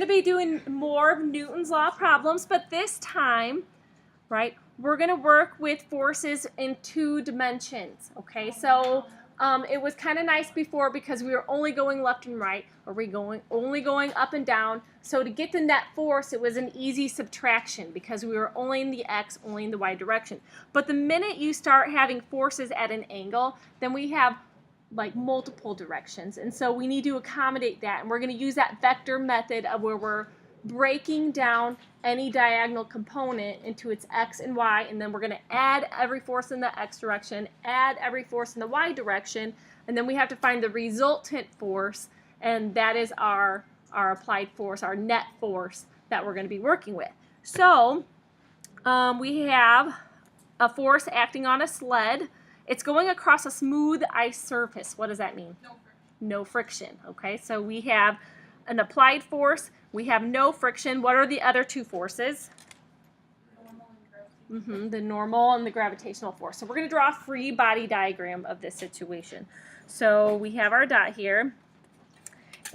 be doing more of Newton's law problems, but this time, right, we're going to work with forces in 2 dimensions, okay? So it was kind of nice before because we were only going left and right, or only going up and down. So to get the net force, it was an easy subtraction because we were only in the x, only in the y direction. But the minute you start having forces at an angle, then we have like multiple directions, and so we need to accommodate that, and we're going to use that vector method of where we're breaking down any diagonal component into its x and y, and then we're going to add every force in the x direction, add every force in the y direction, and then we have to find the resultant force, and that is our applied force, our net force that we're going to be working with. So we have a force acting on a sled. It's going across a smooth ice surface. What does that mean? No friction. No friction. Okay, so we have an applied force. We have no friction. What are the other 2 forces? Normal and gravitational. The normal and the gravitational force. So we're going to draw a free body diagram of this situation. So we have our dot here.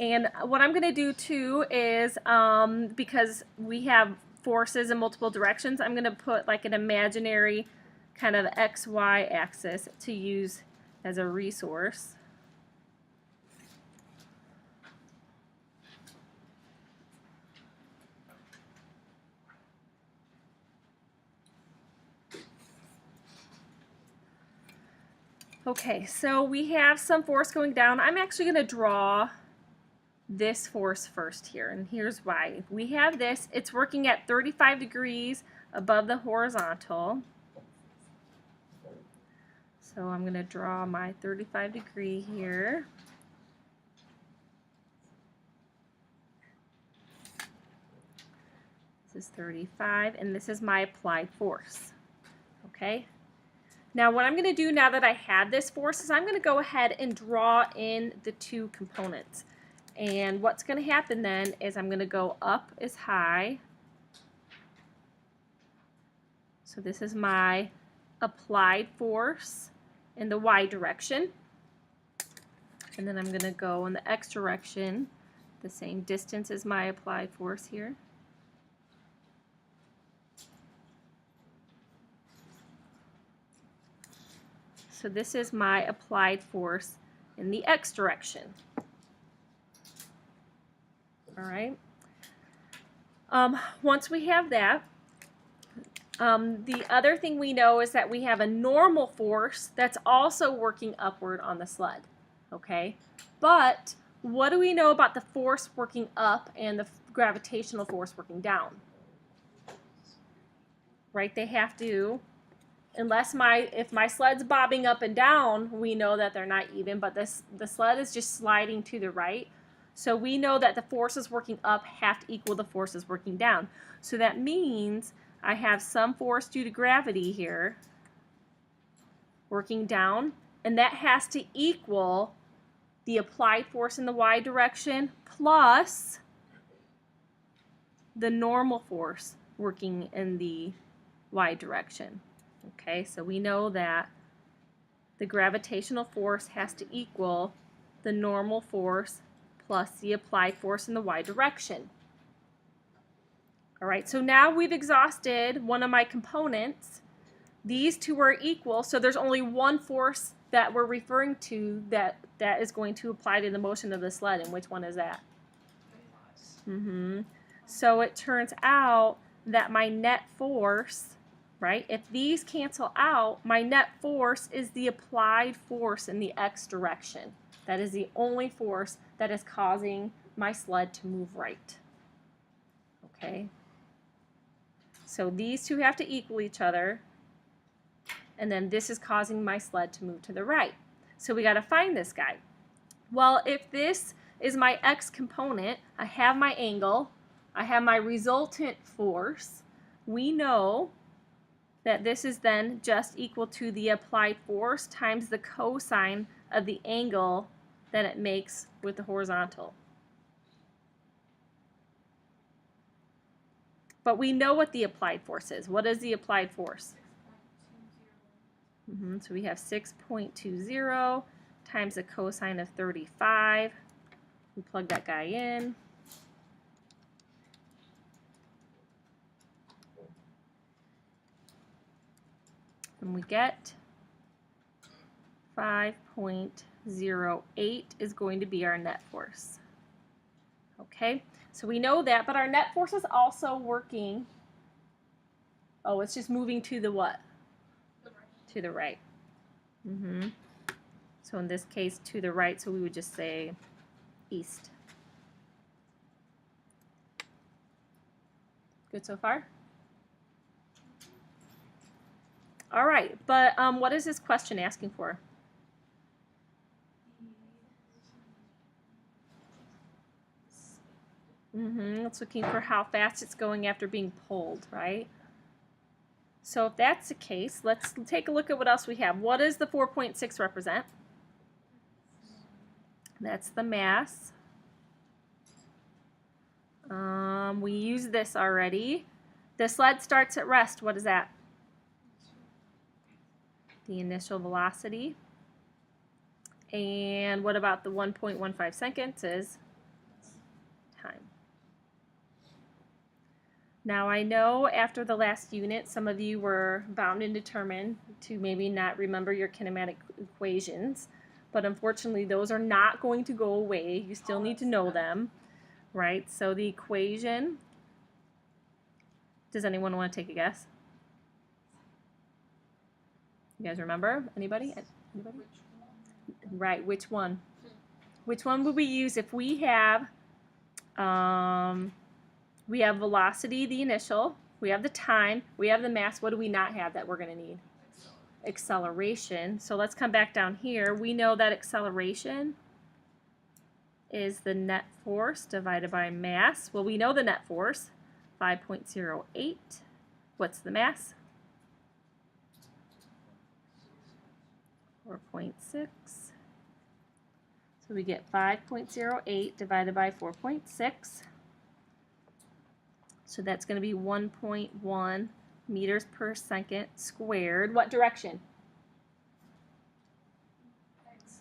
And what I'm going to do too is, because we have forces in multiple directions, I'm going to put like an imaginary kind of XY axis to use as a resource. Okay, so we have some force going down. I'm actually going to draw this force first here, and here's why. If we have this, it's working at 35 degrees above the horizontal. So I'm going to draw my 35 degree here. This is 35, and this is my applied force. Okay? Now what I'm going to do now that I have this force is I'm going to go ahead and draw in the 2 components. And what's going to happen then is I'm going to go up as high. So this is my applied force in the y direction, and then I'm going to go in the x direction, the same distance as my applied force here. So this is my applied force in the x direction. All right. Once we have that, the other thing we know is that we have a normal force that's also working upward on the sled, okay? But what do we know about the force working up and the gravitational force working down? Right, they have to, if my sled's bobbing up and down, we know that they're not even, but the sled is just sliding to the right. So we know that the forces working up have to equal the forces working down. So that means I have some force due to gravity here working down, and that has to equal the applied force in the y direction plus the normal force working in the y direction. Okay, so we know that the gravitational force has to equal the normal force plus the applied force in the y direction. All right, so now we've exhausted one of my components. These 2 are equal, so there's only one force that we're referring to that is going to apply to the motion of the sled, and which one is that? So it turns out that my net force, right, if these cancel out, my net force is the applied force in the x direction. That is the only force that is causing my sled to move right. Okay? So these 2 have to equal each other, and then this is causing my sled to move to the right. So we got to find this guy. Well, if this is my x component, I have my angle, I have my resultant force, we know that this is then just equal to the applied force times the cosine of the angle that it makes with the horizontal. But we know what the applied force is. What is the applied force? 6.20. So we have 6.20 times the cosine of 35. We plug that guy in. And we get 5.08 is going to be our net force. Okay, so we know that, but our net force is also working. Oh, it's just moving to the what? The right. To the right. So in this case, to the right, so we would just say east. Good so far? All right, but what is this question asking for? It's looking for how fast it's going after being pulled, right? So if that's the case, let's take a look at what else we have. What does the 4.6 represent? That's the mass. We used this already. The sled starts at rest. What is that? The initial velocity. And what about the 1.15 seconds is time. Now I know after the last unit some of you were bound and determined to maybe not remember your kinematic equations, but unfortunately those are not going to go away. You still need to know them, right? So the equation, does anyone want to take a guess? You guys remember? Anybody? Anybody? Right, which one? Which one would we use if we have velocity, the initial, we have the time, we have the mass. What do we not have that we're going to need? Acceleration. So let's come back down here. We know that acceleration is the net force divided by mass. Well, we know the net force, 5.08. What's the mass? 4.6. So we get 5.08 divided by 4.6. So that's going to be 1.1 meters per second squared. What direction?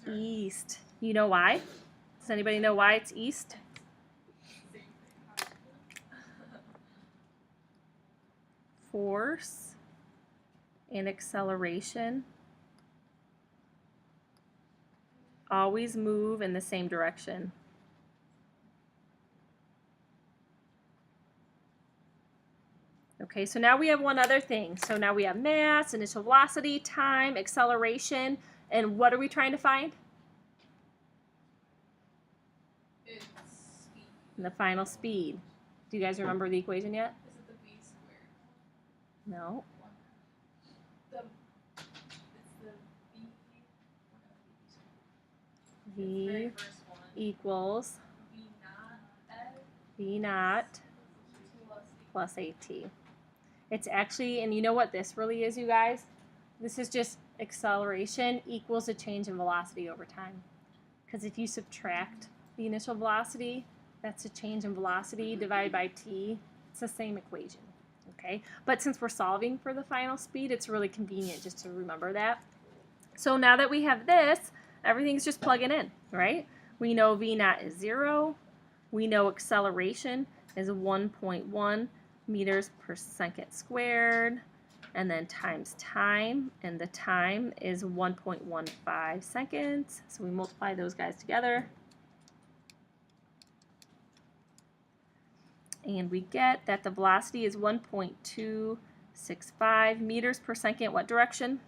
East. You know why? Does anybody know why it's east? Force and acceleration always move in the same direction. Okay, so now we have one other thing. So now we have mass, initial velocity, time, acceleration, and what are we trying to find? It's speed. And the final speed. Do you guys remember the equation yet? Is it the v squared? No. It's the v. The V very first one. equals V naught f V naught plus plus AT. It's actually, and you know what this really is, you guys? This is just acceleration equals a change in velocity over time. Because if you subtract the initial velocity, that's a change in velocity divided by t. It's the same equation, okay? But since we're solving for the final speed, it's really convenient just to remember that. So now that we have this, everything's just plugging in, right? We know V naught is 0. We know acceleration is 1.1 meters per second squared, and then times time, and the time is 1.15 seconds. So we multiply those guys together, and we get that the velocity is 1.265 meters per second. What direction?